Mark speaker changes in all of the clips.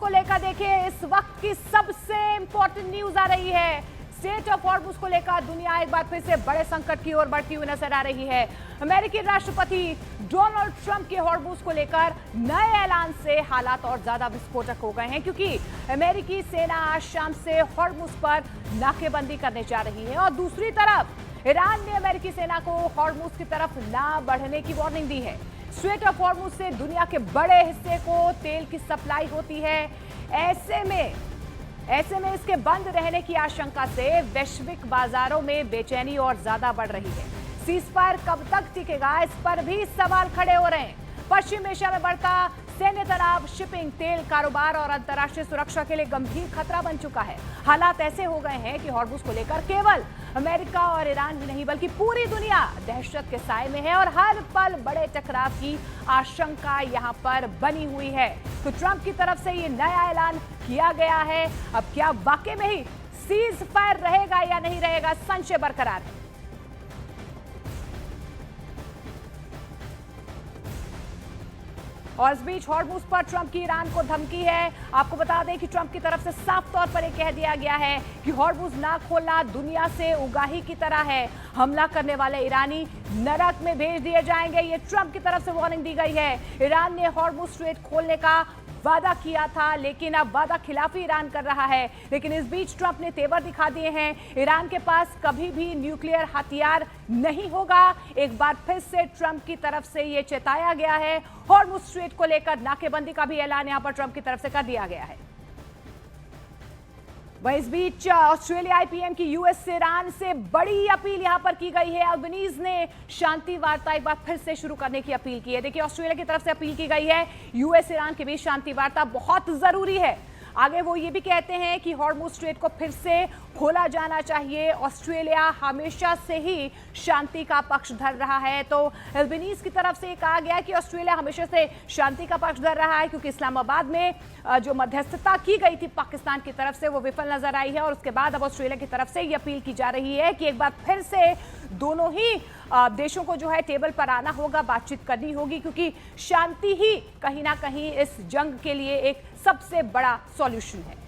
Speaker 1: को लेकर देखिए इस वक्त की सबसे इंपॉर्टेंट न्यूज आ रही है। स्ट्रेट ऑफ हॉर्मुज को लेकर दुनिया एक बार फिर से बड़े संकट की ओर बढ़ती हुई नजर आ रही है। अमेरिकी राष्ट्रपति डोनाल्ड ट्रंप के हॉर्मुज को लेकर नए ऐलान से हालात और ज्यादा विस्फोटक हो गए हैं, क्योंकि अमेरिकी सेना आज शाम से हॉर्मुज पर नाकेबंदी करने जा रही है और दूसरी तरफ ईरान ने अमेरिकी सेना को हॉर्मुज की तरफ ना बढ़ने की वार्निंग दी है। स्ट्रेट ऑफ हॉर्मुज से दुनिया के बड़े हिस्से को तेल की सप्लाई होती है। ऐसे में इसके बंद रहने की आशंका से वैश्विक बाजारों में बेचैनी और ज्यादा बढ़ रही है। सीजफायर कब तक टिकेगा, इस पर भी सवाल खड़े हो रहे हैं। पश्चिम एशिया में बढ़ता सैन्य तनाव शिपिंग, तेल कारोबार और अंतर्राष्ट्रीय सुरक्षा के लिए गंभीर खतरा बन चुका है। हालात ऐसे हो गए हैं कि हॉर्मुज को लेकर केवल अमेरिका और ईरान ही नहीं बल्कि पूरी दुनिया दहशत के साए में है और हर पल बड़े टकराव की आशंका यहां पर बनी हुई है। तो ट्रंप की तरफ से ये नया ऐलान किया गया है। अब क्या वाकई में ही सीज फायर रहेगा या नहीं रहेगा, संशय बरकरार है। और इस बीच हॉर्मुज पर ट्रंप की ईरान को धमकी है। आपको बता दें कि ट्रंप की तरफ से साफ तौर पर यह कह दिया गया है कि हॉर्मुज ना खोलना दुनिया से उगाही की तरह है। हमला करने वाले ईरानी नरक में भेज दिए जाएंगे। ये ट्रंप की तरफ से वार्निंग दी गई है। ईरान ने हॉर्मुज स्ट्रेट खोलने का वादा किया था, लेकिन अब वादा खिलाफी ईरान कर रहा है। लेकिन इस बीच ट्रंप ने तेवर दिखा दिए हैं। ईरान के पास कभी भी न्यूक्लियर हथियार नहीं होगा। एक बार फिर से ट्रंप की तरफ से यह चेताया गया है। हॉर्मुज स्ट्रेट को लेकर नाकेबंदी का भी ऐलान यहां पर ट्रंप की तरफ से कर दिया गया है। वहीं इस बीच ऑस्ट्रेलियाई पीएम की यूएस से ईरान से बड़ी अपील यहां पर की गई है। अल्बनीज ने शांति वार्ता एक बार फिर से शुरू करने की अपील की है। देखिए, ऑस्ट्रेलिया की तरफ से अपील की गई है, यूएस ईरान के बीच शांति वार्ता बहुत जरूरी है। आगे वो ये भी कहते हैं कि हॉर्मुज स्ट्रेट को फिर से खोला जाना चाहिए। ऑस्ट्रेलिया हमेशा से ही शांति का पक्ष धर रहा है। तो अल्बनीज की तरफ से कहा गया कि ऑस्ट्रेलिया हमेशा से शांति का पक्ष धर रहा है, क्योंकि इस्लामाबाद में जो मध्यस्थता की गई थी पाकिस्तान की तरफ से वो विफल नजर आई है। और उसके बाद अब ऑस्ट्रेलिया की तरफ से ये अपील की जा रही है कि एक बार फिर से दोनों ही देशों को जो है टेबल पर आना होगा, बातचीत करनी होगी, क्योंकि शांति ही कहीं ना कहीं इस जंग के लिए एक सबसे बड़ा सॉल्यूशन है।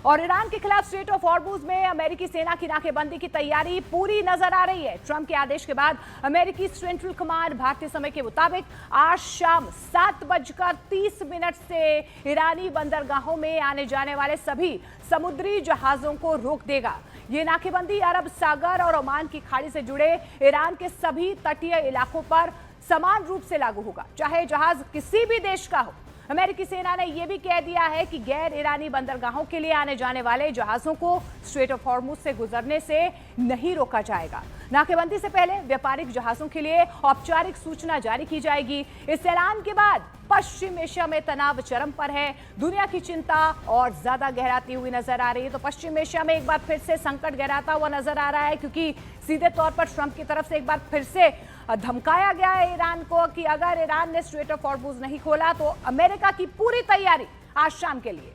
Speaker 1: और ईरान के खिलाफ स्ट्रेट ऑफ हॉर्मुज में अमेरिकी सेना की नाकेबंदी की तैयारी पूरी नजर आ रही है। ट्रंप के आदेश के बाद अमेरिकी सेंट्रल कमांड भारतीय समय के मुताबिक आज शाम 7:30 से ईरानी बंदरगाहों में आने जाने वाले सभी समुद्री जहाजों को रोक देगा। ये नाकेबंदी अरब सागर और ओमान की खाड़ी से जुड़े ईरान के सभी तटीय इलाकों पर समान रूप से लागू होगा, चाहे जहाज किसी भी देश का हो। अमेरिकी सेना ने यह भी कह दिया है कि गैर ईरानी बंदरगाहों के लिए आने जाने वाले जहाजों को स्ट्रेट ऑफ हॉर्मुज से गुजरने से नहीं रोका जाएगा। नाकेबंदी से पहले व्यापारिक जहाजों के लिए औपचारिक सूचना जारी की जाएगी। इस ऐलान के बाद पश्चिम एशिया में तनाव चरम पर है। दुनिया की चिंता और ज्यादा गहराती हुई नजर आ रही है। तो पश्चिम एशिया में एक बार फिर से संकट गहराता हुआ नजर आ रहा है, क्योंकि सीधे तौर पर ट्रंप की तरफ से एक बार फिर से धमकाया गया है ईरान को कि अगर ईरान ने स्ट्रेट ऑफ हॉर्मुज नहीं खोला तो अमेरिका की पूरी तैयारी आज शाम के लिए।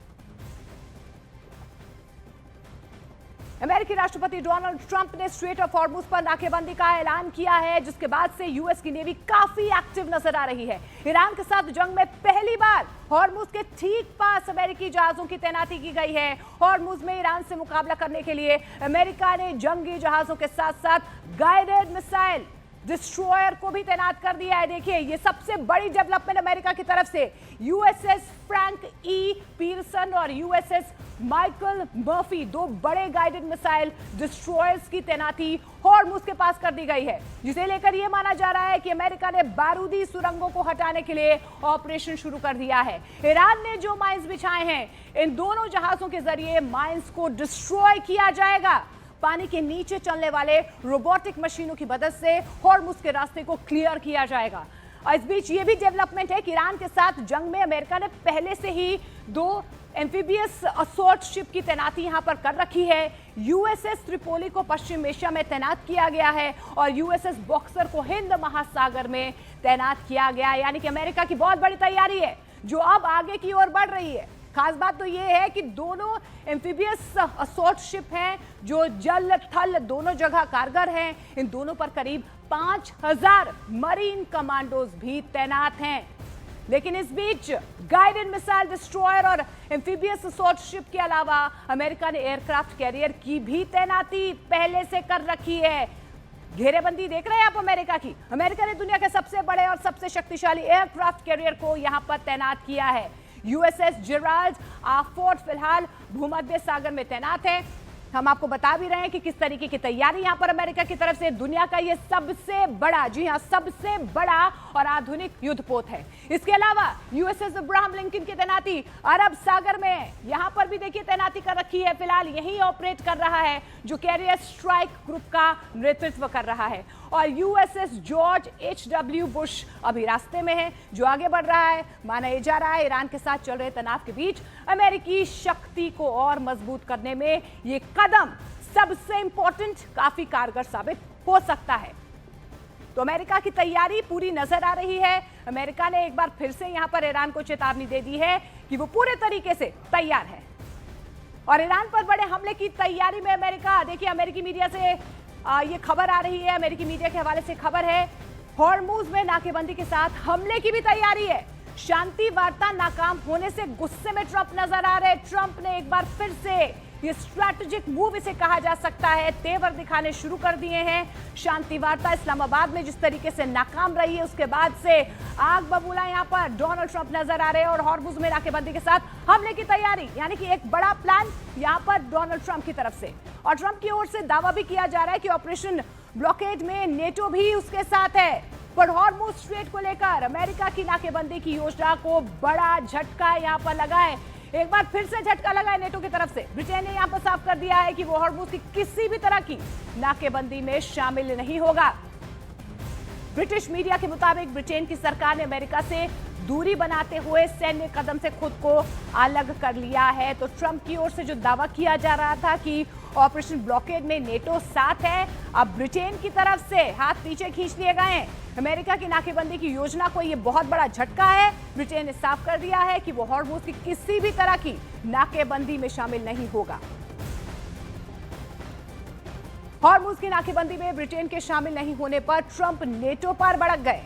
Speaker 1: अमेरिकी राष्ट्रपति डोनाल्ड ट्रंप ने स्ट्रेट ऑफ हॉर्मुज पर नाकेबंदी का ऐलान किया है, जिसके बाद से यूएस की नेवी काफी एक्टिव नजर आ रही है। ईरान के साथ जंग में पहली बार हॉर्मुज के ठीक पास अमेरिकी जहाजों की तैनाती की गई है। हॉर्मुज में ईरान से मुकाबला करने के लिए अमेरिका ने जंगी जहाजों के साथ साथ गाइडेड मिसाइल डिस्ट्रॉयर को भी तैनात कर दिया है। देखिए, ये सबसे बड़ी डेवलपमेंट अमेरिका की तरफ से। यूएसएस फ्रैंक ई पीरसन और यूएसएस माइकल मर्फी, दो बड़े गाइडेड मिसाइल डिस्ट्रॉयर्स की तैनाती हॉर्मुज के पास कर दी गई है, जिसे लेकर यह माना जा रहा है कि अमेरिका ने बारूदी सुरंगों को हटाने के लिए ऑपरेशन शुरू कर दिया है। ईरान ने जो माइंस बिछाए हैं, इन दोनों जहाजों के जरिए माइंस को डिस्ट्रॉय किया जाएगा। पानी के नीचे चलने वाले रोबोटिक मशीनों की मदद से हॉर्मुज के रास्ते को क्लियर किया जाएगा। और इस बीच ये भी डेवलपमेंट है कि ईरान के साथ जंग में अमेरिका ने पहले से ही 2 एम्फीबियस असॉल्ट शिप की तैनाती यहां पर कर रखी है। यूएसएस त्रिपोली को पश्चिम एशिया में तैनात किया गया है और यूएसएस बॉक्सर को हिंद महासागर में तैनात किया गया है। यानी कि अमेरिका की बहुत बड़ी तैयारी है जो अब आगे की ओर बढ़ रही है। खास बात तो ये है कि दोनों एम्फीबियस असॉल्ट शिप हैं जो जल थल दोनों जगह कारगर हैं। इन दोनों पर करीब 5000 मरीन कमांडोज भी तैनात हैं। लेकिन इस बीच गाइडेड मिसाइल डिस्ट्रॉयर और एम्फीबियस असॉल्ट शिप के अलावा अमेरिका ने एयरक्राफ्ट कैरियर की भी तैनाती पहले से कर रखी है। घेरेबंदी देख रहे हैं आप अमेरिका की। अमेरिका ने दुनिया के सबसे बड़े और सबसे शक्तिशाली एयरक्राफ्ट कैरियर को यहां पर तैनात किया है। यूएसएस जेराल्ड फोर्ट फिलहाल भूमध्य सागर में तैनात है। हम आपको बता भी रहे हैं कि किस तरीके की तैयारी यहां पर अमेरिका की तरफ से। दुनिया का यह सबसे बड़ा, जी हां, सबसे बड़ा और आधुनिक युद्धपोत है। इसके अलावा यूएसएस अब्राहम लिंकन की तैनाती अरब सागर में है। यहां पर भी देखिए तैनाती कर रखी है। फिलहाल यही ऑपरेट कर रहा है जो कैरियर स्ट्राइक ग्रुप का नेतृत्व कर रहा है। और यूएसएस जॉर्ज एच.डब्ल्यू. बुश अभी रास्ते में है, जो आगे बढ़ रहा है। माना जा रहा है ईरान के साथ चल रहे तनाव के बीच अमेरिकी शक्ति को और मजबूत करने में ये कदम सबसे इंपॉर्टेंट, काफी कारगर साबित हो सकता है। तो अमेरिका की तैयारी पूरी नजर आ रही है। अमेरिका ने एक बार फिर से यहां पर ईरान को चेतावनी दे दी है कि वो पूरे तरीके से तैयार है। और ईरान पर बड़े हमले की तैयारी में अमेरिका, देखिए अमेरिकी मीडिया से ये खबर आ रही है, अमेरिकी मीडिया के हवाले से खबर है, हॉर्मुज में नाकेबंदी के साथ हमले की भी तैयारी है। शांति वार्ता नाकाम होने से गुस्से में ट्रंप नजर आ रहे। ट्रंप ने एक बार फिर से ये स्ट्रैटेजिक मूव इसे कहा जा सकता है, तेवर दिखाने शुरू कर दिए हैं। शांति वार्ता इस्लामाबाद में जिस तरीके से नाकाम रही है, उसके बाद से आग बबूला यहां पर डोनाल्ड ट्रंप नजर आ रहे हैं और हॉर्मुज में नाकेबंदी के साथ हमले की तैयारी, यानी कि एक बड़ा प्लान यहां पर डोनाल्ड ट्रंप की तरफ से। और ट्रंप की ओर से दावा भी किया जा रहा है कि ऑपरेशन ब्लॉकेड में नेटो भी उसके साथ है। पर हॉर्मुज स्ट्रेट को लेकर अमेरिका की नाकेबंदी की योजना को बड़ा झटका यहां पर लगा है। एक बार फिर से झटका लगा है नेटो की तरफ से। ब्रिटेन ने यहां पर साफ कर दिया है कि वो हॉर्मुज की किसी भी तरह की नाकेबंदी में शामिल नहीं होगा। ब्रिटिश मीडिया के मुताबिक ब्रिटेन की सरकार ने अमेरिका से दूरी बनाते हुए सैन्य कदम से खुद को अलग कर लिया है। तो ट्रंप की ओर से जो दावा किया जा रहा था कि ऑपरेशन ब्लॉकेड में नेटो साथ है, अब ब्रिटेन की तरफ से हाथ पीछे खींच लिए गए हैं। अमेरिका की नाकेबंदी की योजना को यह बहुत बड़ा झटका है। ब्रिटेन ने साफ कर दिया है कि वो हॉर्मुज की किसी भी तरह की नाकेबंदी में शामिल नहीं होगा। हॉर्मुज की नाकेबंदी में ब्रिटेन के शामिल नहीं होने पर ट्रंप नेटो पर भड़क गए।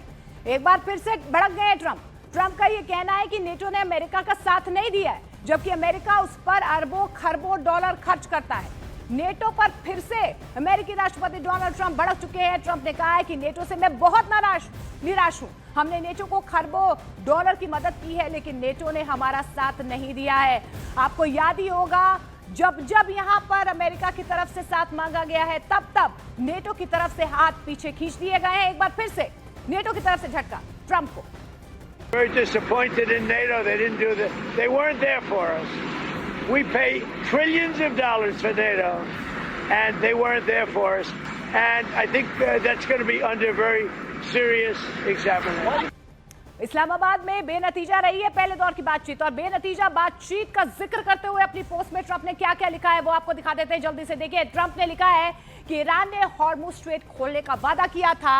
Speaker 1: एक बार फिर से भड़क गए ट्रंप। ट्रंप का यह कहना है कि नेटो ने अमेरिका का साथ नहीं दिया है, जबकि अमेरिका उस पर अरबों खरबों डॉलर खर्च करता है। नेटो पर फिर से अमेरिकी राष्ट्रपति डोनाल्ड ट्रंप भड़क चुके हैं। ट्रंप ने कहा है कि नेटो से मैं बहुत निराश हूं। हमने नेटो को खरबों डॉलर की मदद की है, लेकिन नेटो ने हमारा साथ नहीं दिया है। आपको याद ही होगा जब यहां पर अमेरिका की तरफ से साथ मांगा गया है, तब नेटो की तरफ से हाथ पीछे खींच लिए गए हैं। एक बार फिर से नेटो की तरफ से झटका ट्रंप को।
Speaker 2: Very disappointed in NATO. They weren't there for us. We pay trillions of dollars for NATO, and they weren't there for us. And I think that's going to be under very serious examination.
Speaker 1: Islamabad में बेनतीजा रही है पहले दौर की बातचीत, और बेनतीजा बातचीत का जिक्र करते हुए अपनी पोस्ट में ट्रंप ने क्या-क्या लिखा है वो आपको दिखा देते हैं जल्दी से। देखिए, ट्रंप ने लिखा है कि ईरान ने हॉर्मुज स्ट्रेट खोलने का वादा किया था,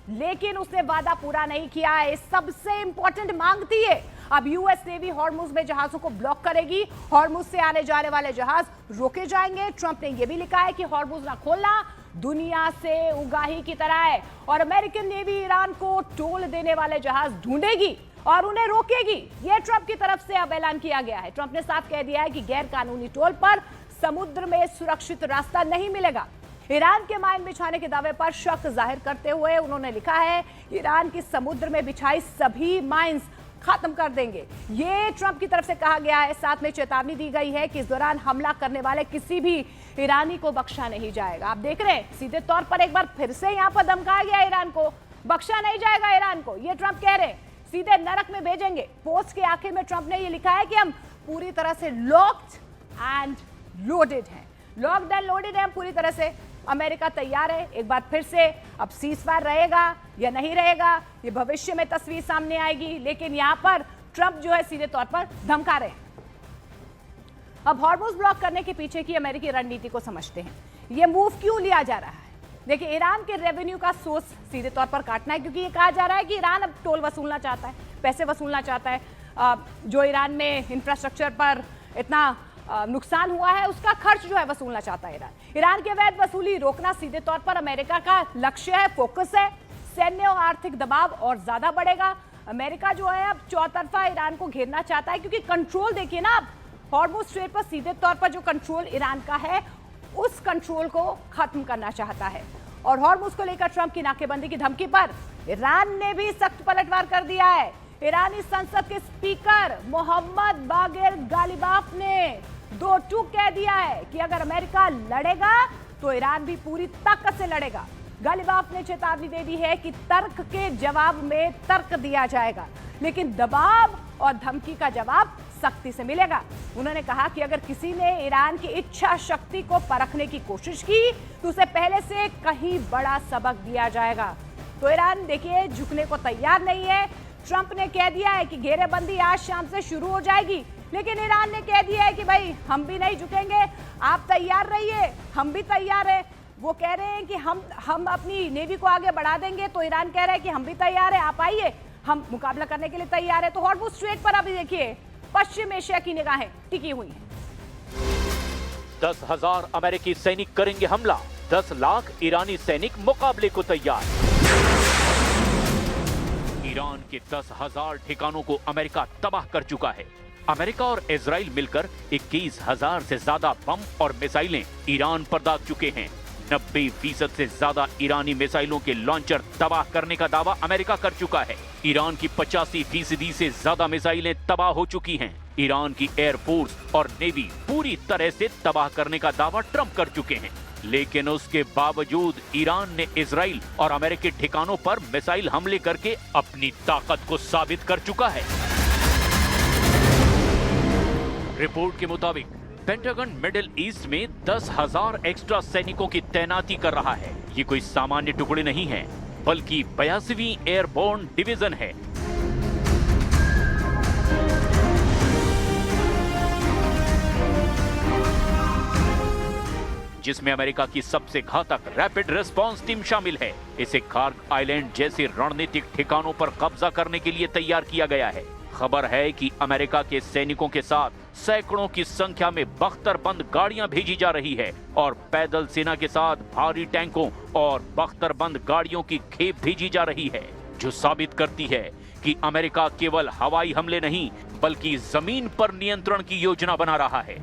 Speaker 1: लेकिन उसने वादा पूरा नहीं किया है। सबसे इंपॉर्टेंट मांग थी ये। अब यूएस नेवी हॉर्मुज में जहाजों को ब्लॉक करेगी, हॉर्मुज से आने जाने वाले जहाज रोके जाएंगे। ट्रंप ने यह भी लिखा है कि हॉर्मुज ना खोलना दुनिया से उगाही की तरह है, और अमेरिकन नेवी ईरान को टोल देने वाले जहाज ढूंढेगी और उन्हें रोकेगी। यह ट्रंप की तरफ से अब ऐलान किया गया है। ट्रंप ने साफ कह दिया है कि गैर कानूनी टोल पर समुद्र में सुरक्षित रास्ता नहीं मिलेगा। ईरान के माइन बिछाने के दावे पर शक जाहिर करते हुए उन्होंने लिखा है ईरान की समुद्र में बिछाई सभी माइंस खत्म कर देंगे। ये ट्रंप की तरफ से कहा गया है। साथ में चेतावनी दी गई है कि इस दौरान हमला करने वाले किसी भी ईरानी को बख्शा नहीं जाएगा। आप देख रहे हैं सीधे तौर पर एक बार फिर से यहाँ पर धमकाया गया ईरान को, बख्शा नहीं जाएगा ईरान को। ये ट्रंप कह रहे हैं सीधे नरक में भेजेंगे। पोस्ट के आखिर में ट्रंप ने ये लिखा है कि हम पूरी तरह से लॉक्ड एंड लोडेड हैं। लॉक्ड एंड लोडेड है हम पूरी तरह से। अमेरिका तैयार है। एक बार फिर से अब सीजफायर रहेगा या नहीं रहेगा, ये भविष्य में तस्वीर सामने आएगी, लेकिन यहां पर ट्रंप जो है सीधे तौर पर धमका रहे हैं। अब हॉर्मुज ब्लॉक करने के पीछे की अमेरिकी रणनीति को समझते हैं। ये मूव क्यों लिया जा रहा है? देखिए, ईरान के रेवेन्यू का सोर्स सीधे तौर पर काटना है, क्योंकि ये कहा जा रहा है कि ईरान अब टोल वसूलना चाहता है, पैसे वसूलना चाहता है। जो ईरान में इंफ्रास्ट्रक्चर पर इतना नुकसान हुआ है उसका खर्च जो है वसूलना चाहता है ईरान की अवैध वसूली रोकना सीधे तौर पर अमेरिका का लक्ष्य है, फोकस है। सैन्य और आर्थिक दबाव और ज्यादा बढ़ेगा। अमेरिका जो है अब चौतरफा ईरान को घेरना चाहता है, क्योंकि कंट्रोल देखिए ना, अब हॉर्मुज़ स्ट्रेट पर सीधे तौर पर जो कंट्रोल ईरान का है उस कंट्रोल को खत्म करना चाहता है। और हॉर्मुज़ को लेकर ट्रंप की नाकेबंदी की धमकी पर ईरान ने भी सख्त पलटवार कर दिया है। ईरानी संसद के स्पीकर मोहम्मद बागिर गालिबाफ ने दो टूक कह दिया है कि अगर अमेरिका लड़ेगा तो ईरान भी पूरी ताकत से लड़ेगा। गालिबाफ ने चेतावनी दे दी है कि तर्क के जवाब में तर्क दिया जाएगा, लेकिन दबाव और धमकी का जवाब सख्ती से मिलेगा। उन्होंने कहा कि अगर किसी ने ईरान की इच्छा शक्ति को परखने की कोशिश की तो उसे पहले से कहीं बड़ा सबक दिया जाएगा। तो ईरान देखिए झुकने को तैयार नहीं है। ट्रंप ने कह दिया है कि घेरेबंदी आज शाम से शुरू हो जाएगी, लेकिन ईरान ने कह दिया है कि भाई हम भी नहीं झुकेंगे, आप तैयार रहिए, हम भी तैयार है। वो कह रहे हैं कि हम अपनी नेवी को आगे बढ़ा देंगे, तो ईरान कह रहा है कि हम भी तैयार है, आप आइए, हम मुकाबला करने के लिए तैयार है। तो हॉर्मुज़ स्ट्रेट पर अभी देखिए पश्चिम एशिया की निगाहें टिकी हुई हैं।
Speaker 3: 10,000 अमेरिकी सैनिक करेंगे हमला, 10 लाख ईरानी सैनिक मुकाबले को तैयार। ईरान के 10,000 ठिकानों को अमेरिका तबाह कर चुका है। अमेरिका और इजराइल मिलकर 21,000 से ज्यादा बम और मिसाइलें ईरान पर दाग चुके हैं। 90% से ज्यादा ईरानी मिसाइलों के लॉन्चर तबाह करने का दावा अमेरिका कर चुका है। ईरान की 85% से ज्यादा मिसाइलें तबाह हो चुकी हैं। ईरान की एयरफोर्स और नेवी पूरी तरह से तबाह करने का दावा ट्रंप कर चुके हैं, लेकिन उसके बावजूद ईरान ने इजराइल और अमेरिकी ठिकानों पर मिसाइल हमले करके अपनी ताकत को साबित कर चुका है। रिपोर्ट के मुताबिक पेंटागन मिडिल ईस्ट में 10,000 एक्स्ट्रा सैनिकों की तैनाती कर रहा है। ये कोई सामान्य टुकड़े नहीं है, बल्कि 82वीं एयरबोर्न डिवीजन है। जिसमें अमेरिका की सबसे घातक रैपिड रिस्पांस टीम शामिल है। इसे कार्ग आइलैंड जैसे रणनीतिक ठिकानों पर कब्जा करने के लिए तैयार किया गया है। खबर है कि अमेरिका के सैनिकों के साथ सैकड़ों की संख्या में बख्तरबंद गाड़ियां भेजी जा रही है और पैदल सेना के साथ भारी टैंकों और बख्तरबंद गाड़ियों की खेप भेजी जा रही है, जो साबित करती है कि अमेरिका केवल हवाई हमले नहीं बल्कि जमीन पर नियंत्रण की योजना बना रहा है।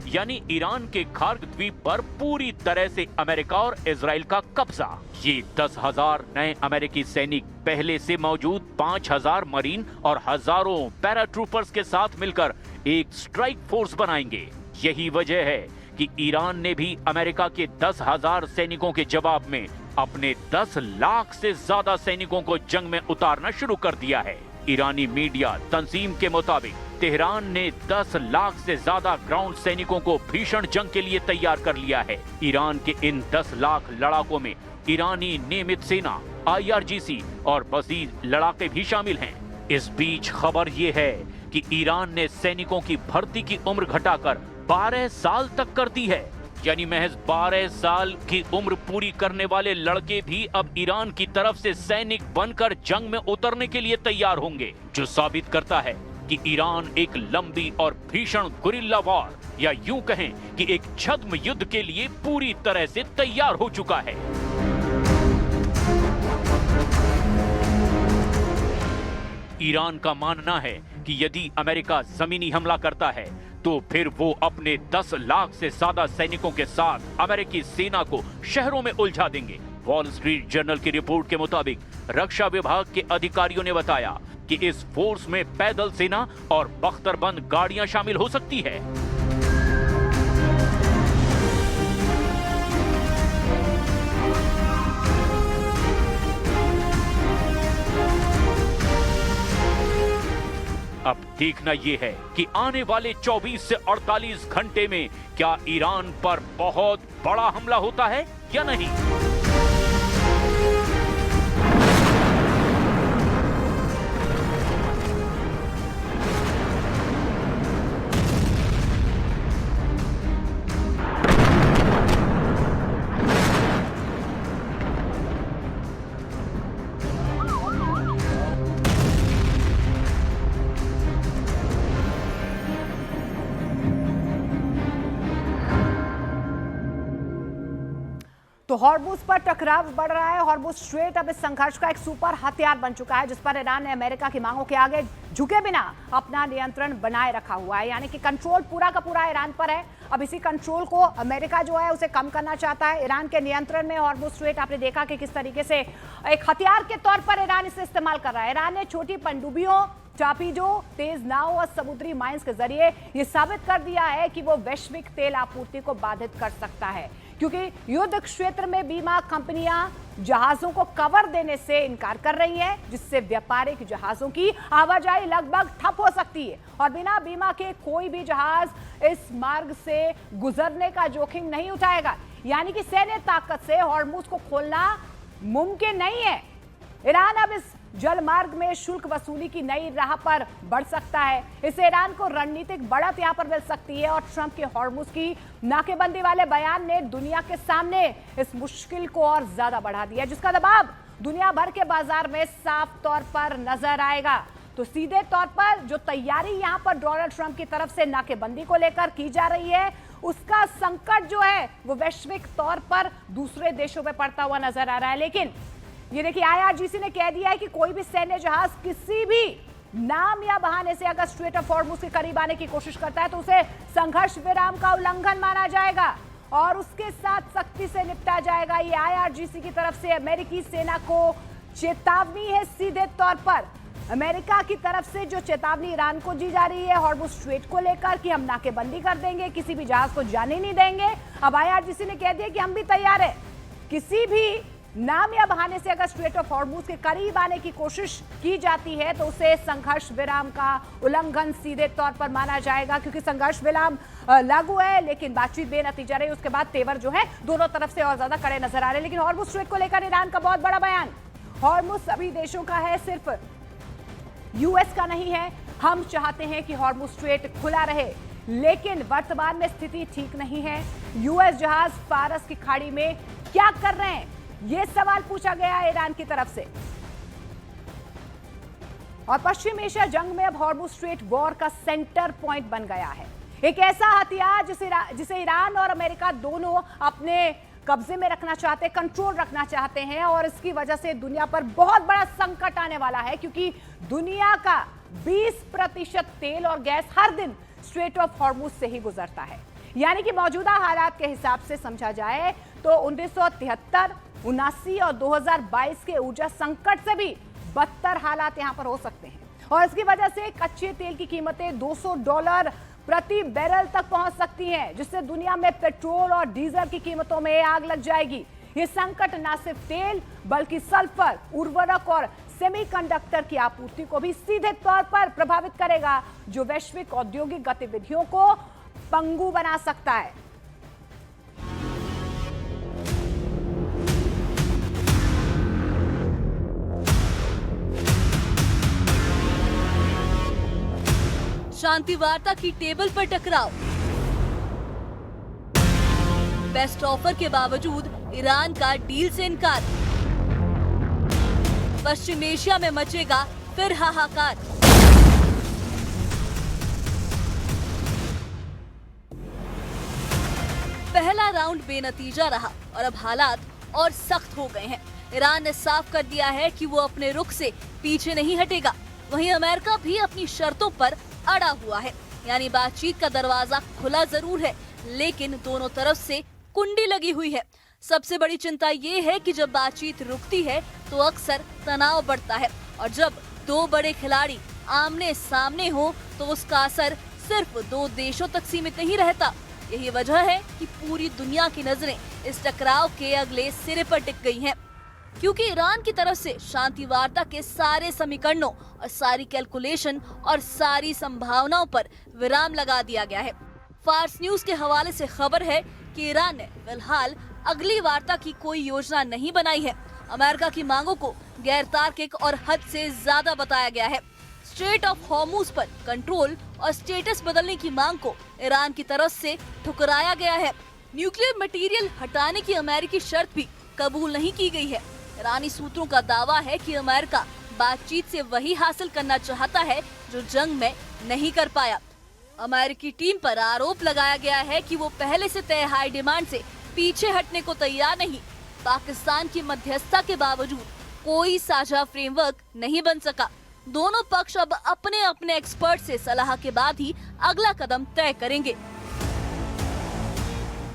Speaker 3: यानी ईरान के खार्ग द्वीप पर पूरी तरह से अमेरिका और इजराइल का कब्जा। ये 10,000 नए अमेरिकी सैनिक पहले से मौजूद 5,000 मरीन और हजारों पैराट्रूपर्स के साथ मिलकर एक स्ट्राइक फोर्स बनाएंगे। यही वजह है कि ईरान ने भी अमेरिका के 10,000 सैनिकों के जवाब में अपने 10 लाख से ज्यादा सैनिकों को जंग में उतारना शुरू कर दिया है। ईरानी मीडिया तंजीम के मुताबिक तेहरान ने 10 लाख से ज्यादा ग्राउंड सैनिकों को भीषण जंग के लिए तैयार कर लिया है। ईरान के इन 10 लाख लड़ाकों में ईरानी नियमित सेना, IRGC और मजीद लड़ाके भी शामिल हैं। इस बीच खबर ये है कि ईरान ने सैनिकों की भर्ती की उम्र घटाकर 12 साल तक कर दी है। यानी महज 12 साल की उम्र पूरी करने वाले लड़के भी अब ईरान की तरफ से सैनिक बनकर जंग में उतरने के लिए तैयार होंगे, जो साबित करता है कि ईरान एक लंबी और भीषण गुरिल्ला वॉर या यूं कहें कि एक छद्म युद्ध के लिए पूरी तरह से तैयार हो चुका है। ईरान का मानना है कि यदि अमेरिका जमीनी हमला करता है तो फिर वो अपने 10 लाख से ज्यादा सैनिकों के साथ अमेरिकी सेना को शहरों में उलझा देंगे। वॉल स्ट्रीट जर्नल की रिपोर्ट के मुताबिक रक्षा विभाग के अधिकारियों ने बताया कि इस फोर्स में पैदल सेना और बख्तरबंद गाड़ियां शामिल हो सकती है। अब देखना यह है कि आने वाले 24 से 48 घंटे में क्या ईरान पर बहुत बड़ा हमला होता है या नहीं।
Speaker 1: तो हॉर्मुज पर टकराव बढ़ रहा है। हॉर्मुज स्ट्रेट अब इस संघर्ष का एक सुपर हथियार बन चुका है, जिस पर ईरान ने अमेरिका की मांगों के आगे झुके बिना अपना नियंत्रण बनाए रखा हुआ है। यानी कि कंट्रोल पूरा का पूरा ईरान पर है। अब इसी कंट्रोल को अमेरिका जो है उसे कम करना चाहता है। ईरान के नियंत्रण में हॉर्मुज स्ट्रेट आपने देखा कि किस तरीके से एक हथियार के तौर पर ईरान इसे इस्तेमाल कर रहा है। ईरान ने छोटी पनडुब्बियों, चापीजों, तेज नाव और समुद्री माइंस के जरिए यह साबित कर दिया है कि वो वैश्विक तेल आपूर्ति को बाधित कर सकता है, क्योंकि युद्ध क्षेत्र में बीमा कंपनियां जहाजों को कवर देने से इनकार कर रही हैं, जिससे व्यापारिक जहाजों की आवाजाही लगभग ठप हो सकती है और बिना बीमा के कोई भी जहाज इस मार्ग से गुजरने का जोखिम नहीं उठाएगा। यानी कि सैन्य ताकत से हॉर्मुज को खोलना मुमकिन नहीं है। ईरान अब इस जल मार्ग में शुल्क वसूली की नई राह पर बढ़ सकता है। इससे ईरान को रणनीतिक बढ़त यहां पर मिल सकती है और ट्रंप के हॉर्मुज की नाकेबंदी वाले बयान ने दुनिया के सामने इस मुश्किल को और ज्यादा बढ़ा दिया, जिसका दबाव दुनिया भर के बाजार में साफ तौर पर नजर आएगा। तो सीधे तौर पर जो तैयारी यहां पर डोनाल्ड ट्रंप की तरफ से नाकेबंदी को लेकर की जा रही है, उसका संकट जो है वो वैश्विक तौर पर दूसरे देशों पर पड़ता हुआ नजर आ रहा है। लेकिन ये देखिए, IRGC ने कह दिया है कि कोई भी सैन्य जहाज किसी भी नाम या बहाने से अगर स्ट्रेट ऑफ हॉर्मुज के करीब आने की कोशिश करता है तो उसे संघर्ष विराम का उल्लंघन माना जाएगा और उसके साथ सख्ती से निपटा जाएगा। ये IRGC की तरफ से अमेरिकी सेना को चेतावनी है। सीधे तौर पर अमेरिका की तरफ से जो चेतावनी ईरान को दी जा रही है हॉर्मुज स्ट्रेट को लेकर कि हम नाकेबंदी कर देंगे, किसी भी जहाज को जाने नहीं देंगे। अब IRGC ने कह दिया कि हम भी तैयार है, किसी भी नाम या बहाने से अगर स्ट्रेट ऑफ हॉर्मुज के करीब आने की कोशिश की जाती है तो उसे संघर्ष विराम का उल्लंघन सीधे तौर पर माना जाएगा, क्योंकि संघर्ष विराम लागू है लेकिन बातचीत बेनतीजा रही। उसके बाद तेवर जो है दोनों तरफ से और ज्यादा कड़े नजर आ रहे हैं। लेकिन हॉर्मुज स्ट्रेट को लेकर ईरान का बहुत बड़ा बयान, हॉर्मुज सभी देशों का है, सिर्फ यूएस का नहीं है। हम चाहते हैं कि हॉर्मुज स्ट्रेट खुला रहे, लेकिन वर्तमान में स्थिति ठीक नहीं है। यूएस जहाज फारस की खाड़ी में क्या कर रहे हैं, यह सवाल पूछा गया है ईरान की तरफ से। और पश्चिम एशिया जंग में अब हॉर्मुज स्ट्रेट वॉर का सेंटर पॉइंट बन गया है। एक ऐसा हथियार जिसे ईरान और अमेरिका दोनों अपने कब्जे में रखना चाहते हैं, कंट्रोल रखना चाहते हैं और इसकी वजह से दुनिया पर बहुत बड़ा संकट आने वाला है, क्योंकि दुनिया का 20% तेल और गैस हर दिन स्ट्रेट ऑफ हॉर्मुज से ही गुजरता है। यानी कि मौजूदा हालात के हिसाब से समझा जाए तो 1973, 79 और 2022 के ऊर्जा संकट से भी बदतर हालात यहां पर हो सकते हैं और इसकी वजह से कच्चे तेल की कीमतें $200 प्रति बैरल तक पहुंच सकती हैं, जिससे दुनिया में पेट्रोल और डीजल की कीमतों में आग लग जाएगी। ये संकट न सिर्फ तेल बल्कि सल्फर, उर्वरक और सेमीकंडक्टर की आपूर्ति को भी सीधे तौर पर प्रभावित करेगा, जो वैश्विक औद्योगिक गतिविधियों को पंगु बना सकता है।
Speaker 4: शांति वार्ता की टेबल पर टकराव, बेस्ट ऑफर के बावजूद ईरान का डील से इनकार, पश्चिम एशिया में मचेगा फिर हाहाकार। पहला राउंड बेनतीजा रहा और अब हालात और सख्त हो गए हैं। ईरान ने साफ कर दिया है कि वो अपने रुख से पीछे नहीं हटेगा। वहीं अमेरिका भी अपनी शर्तों पर अड़ा हुआ है, यानी बातचीत का दरवाजा खुला जरूर है लेकिन दोनों तरफ से कुंडी लगी हुई है। सबसे बड़ी चिंता ये है कि जब बातचीत रुकती है तो अक्सर तनाव बढ़ता है और जब दो बड़े खिलाड़ी आमने सामने हो तो उसका असर सिर्फ दो देशों तक सीमित नहीं रहता। यही वजह है कि पूरी दुनिया की नजरें इस टकराव के अगले सिरे पर टिक गई हैं, क्योंकि ईरान की तरफ से शांति वार्ता के सारे समीकरणों और सारी कैलकुलेशन और सारी संभावनाओं पर विराम लगा दिया गया है। फार्स न्यूज के हवाले से खबर है कि ईरान ने फिलहाल अगली वार्ता की कोई योजना नहीं बनाई है। अमेरिका की मांगों को गैर तार्किक और हद से ज्यादा बताया गया है। स्ट्रेट ऑफ हॉर्मुज पर कंट्रोल और स्टेटस बदलने की मांग को ईरान की तरफ से ठुकराया गया है। न्यूक्लियर मटेरियल हटाने की अमेरिकी शर्त भी कबूल नहीं की गई है। ईरानी सूत्रों का दावा है कि अमेरिका बातचीत से वही हासिल करना चाहता है जो जंग में नहीं कर पाया। अमेरिकी टीम पर आरोप लगाया गया है कि वो पहले से तय हाई डिमांड से पीछे हटने को तैयार नहीं। पाकिस्तान की मध्यस्थता के बावजूद कोई साझा फ्रेमवर्क नहीं बन सका। दोनों पक्ष अब अपने अपने एक्सपर्ट से सलाह के बाद ही अगला कदम तय करेंगे।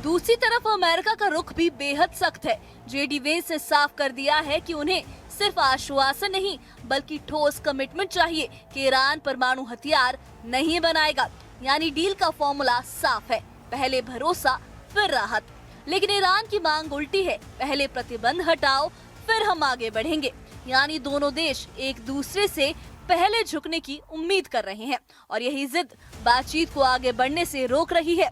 Speaker 4: दूसरी तरफ अमेरिका का रुख भी बेहद सख्त है। जेडी वेंस ने साफ कर दिया है कि उन्हें सिर्फ आश्वासन नहीं बल्कि ठोस कमिटमेंट चाहिए कि ईरान परमाणु हथियार नहीं बनाएगा। यानी डील का फॉर्मूला साफ है, पहले भरोसा फिर राहत। लेकिन ईरान की मांग उल्टी है, पहले प्रतिबंध हटाओ फिर हम आगे बढ़ेंगे। यानी दोनों देश एक दूसरे से पहले झुकने की उम्मीद कर रहे हैं और यही जिद बातचीत को आगे बढ़ने से रोक रही है।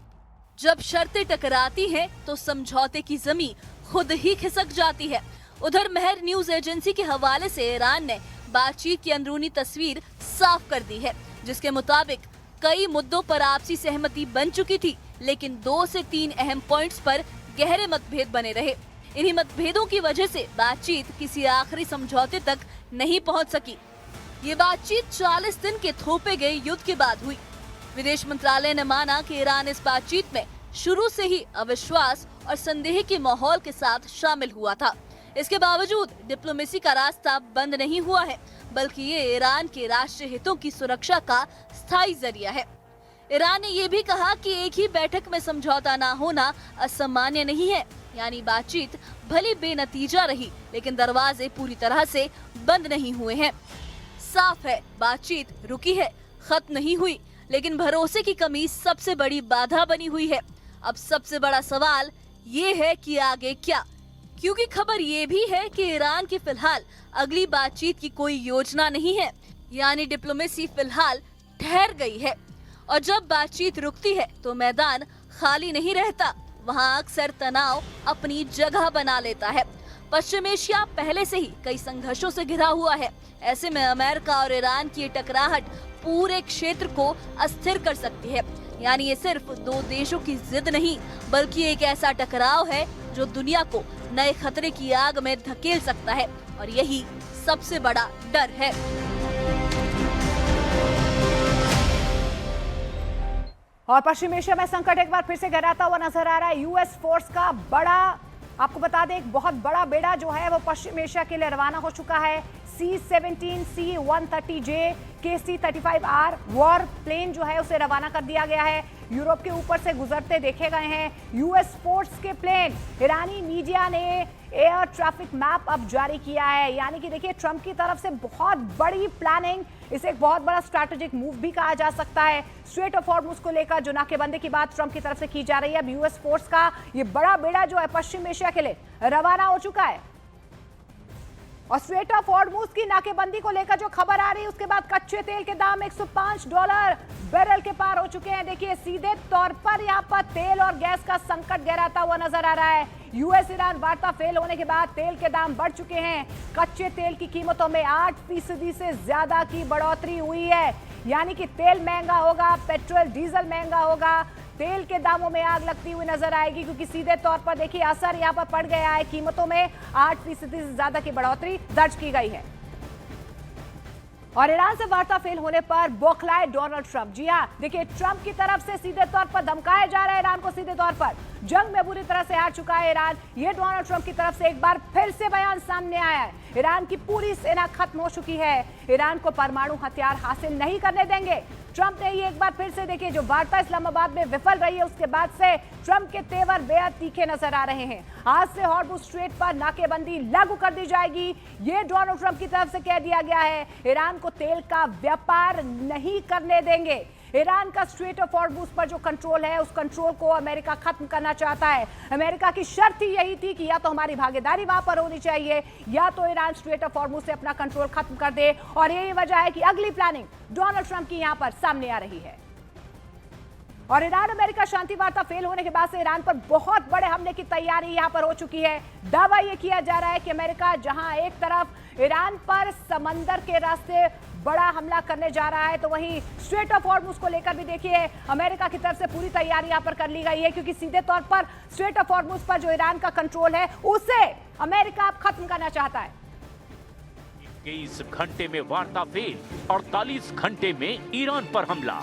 Speaker 4: जब शर्तें टकराती हैं तो समझौते की जमीन खुद ही खिसक जाती है। उधर महर न्यूज एजेंसी के हवाले से ईरान ने बातचीत की अंदरूनी तस्वीर साफ कर दी है, जिसके मुताबिक कई मुद्दों पर आपसी सहमति बन चुकी थी, लेकिन 2 से 3 अहम पॉइंट्स पर गहरे मतभेद बने रहे। इन्हीं मतभेदों की वजह से बातचीत किसी आखिरी समझौते तक नहीं पहुंच सकी। ये बातचीत 40 दिन के थोपे गए युद्ध के बाद हुई। विदेश मंत्रालय ने माना कि ईरान इस बातचीत में शुरू से ही अविश्वास और संदेह के माहौल के साथ शामिल हुआ था। इसके बावजूद डिप्लोमेसी का रास्ता बंद नहीं हुआ है, बल्कि ये ईरान के राष्ट्रीय हितों की सुरक्षा का स्थायी जरिया है। ईरान ने ये भी कहा कि एक ही बैठक में समझौता न होना असामान्य नहीं है। यानी बातचीत भली बेनतीजा रही, लेकिन दरवाजे पूरी तरह से बंद नहीं हुए हैं। साफ है, बातचीत रुकी है, खत्म नहीं हुई, लेकिन भरोसे की कमी सबसे बड़ी बाधा बनी हुई है। अब सबसे बड़ा सवाल ये है कि आगे क्या, क्योंकि खबर ये भी है कि ईरान की फिलहाल अगली बातचीत की कोई योजना नहीं है। यानी डिप्लोमेसी फिलहाल ठहर गई है और जब बातचीत रुकती है तो मैदान खाली नहीं रहता, वहाँ अक्सर तनाव अपनी जगह बना लेता है। पश्चिम एशिया पहले से ही कई संघर्षों से घिरा हुआ है। ऐसे में अमेरिका और ईरान की टकराहट पूरे क्षेत्र को अस्थिर कर सकती है। यानी ये सिर्फ 2 देशों की जिद नहीं, बल्कि एक ऐसा टकराव है जो दुनिया को नए खतरे की आग में धकेल सकता है और यही सबसे बड़ा डर है।
Speaker 1: और पश्चिम एशिया में संकट एक बार फिर से गहराता हुआ नजर आ रहा है। यूएस फोर्स का बड़ा, आपको बता दें, एक बहुत बड़ा बेड़ा जो है वो पश्चिम एशिया के लिए रवाना हो चुका है। C-17, C-130J, KC-35R war plane जो है उसे रवाना कर दिया गया है। यूरोप के ऊपर से गुजरते देखे गए हैं यूएस फोर्स के प्लेन। ईरानी मीडिया ने एयर ट्रैफिक मैप अब जारी किया है। यानी कि देखिए, ट्रंप की तरफ से बहुत बड़ी प्लानिंग, इसे एक बहुत बड़ा स्ट्रैटेजिक मूव भी कहा जा सकता है। स्ट्रेट ऑफ हॉर्मुज को लेकर जो नाकेबंदी की बात ट्रंप की तरफ से की जा रही है, अब यूएस फोर्स का ये बड़ा बेड़ा जो है पश्चिम एशिया के लिए रवाना हो चुका है। और स्ट्रेट ऑफ हॉर्मुज की नाकेबंदी को लेकर जो खबर आ रही है, उसके बाद कच्चे तेल के दाम $105 बैरल के पार हो चुके हैं। देखिए, सीधे तौर पर यहाँ पर तेल और गैस का संकट गहराता हुआ नजर आ रहा है। यूएस ईरान वार्ता फेल होने के बाद तेल के दाम बढ़ चुके हैं। कच्चे तेल की कीमतों में 8% से ज्यादा की बढ़ोतरी हुई है। यानी कि तेल महंगा होगा, पेट्रोल डीजल महंगा होगा, तेल के दामों में आग लगती हुई नजर आएगी, क्योंकि सीधे तौर पर देखिए असर यहाँ पर पड़ गया है। कीमतों में 8% से ज्यादा की बढ़ोतरी दर्ज की गई है। और ईरान से वार्ता फेल होने पर बौखलाए डोनाल्ड ट्रंप। जी हाँ, देखिए, ट्रंप की तरफ से सीधे तौर पर धमकाया जा रहा है ईरान को। सीधे तौर पर जंग में बुरी तरह से हार चुका है ईरान। ये डोनाल्ड ट्रंप की तरफ से एक बार फिर से बयान सामने आया है। ईरान की पूरी सेना खत्म हो चुकी है, ईरान को परमाणु हथियार हासिल नहीं करने देंगे। ट्रंप ने ये एक बार फिर से, देखिए, जो वार्ता इस्लामाबाद में विफल रही है, उसके बाद से ट्रंप के तेवर बेहद तीखे नजर आ रहे हैं। आज से हॉर्मुज स्ट्रेट पर नाकेबंदी लागू कर दी जाएगी, ये डोनाल्ड ट्रंप की तरफ से कह दिया गया है। ईरान को तेल का व्यापार नहीं करने देंगे। ईरान का स्ट्रेट ऑफ हॉर्मुज पर जो कंट्रोल है, उस कंट्रोल को अमेरिका खत्म करना चाहता है। अमेरिका की शर्त ही यही थी कि या तो हमारी भागीदारी वहां पर होनी चाहिए, या तो ईरान स्ट्रेट ऑफ हॉर्मुज से अपना कंट्रोल खत्म कर दे। और यही वजह है कि अगली प्लानिंग डोनाल्ड ट्रंप की यहां पर सामने आ रही है। और ईरान अमेरिका शांति वार्ता फेल होने के बाद से ईरान पर बहुत बड़े हमले की तैयारी यहां पर हो चुकी है। दावा यह किया जा रहा है कि अमेरिका जहां एक तरफ ईरान पर समंदर के रास्ते बड़ा हमला करने जा रहा है, तो वहीं स्ट्रेट ऑफ हॉर्मुज को लेकर भी देखिए अमेरिका की तरफ से पूरी तैयारी यहां पर कर ली गई है, क्योंकि सीधे तौर पर स्ट्रेट ऑफ हॉर्मुज पर जो ईरान का कंट्रोल है, उसे अमेरिका अब खत्म करना चाहता है।
Speaker 3: 21 घंटे में वार्ता फेल, 48 घंटे में ईरान पर हमला।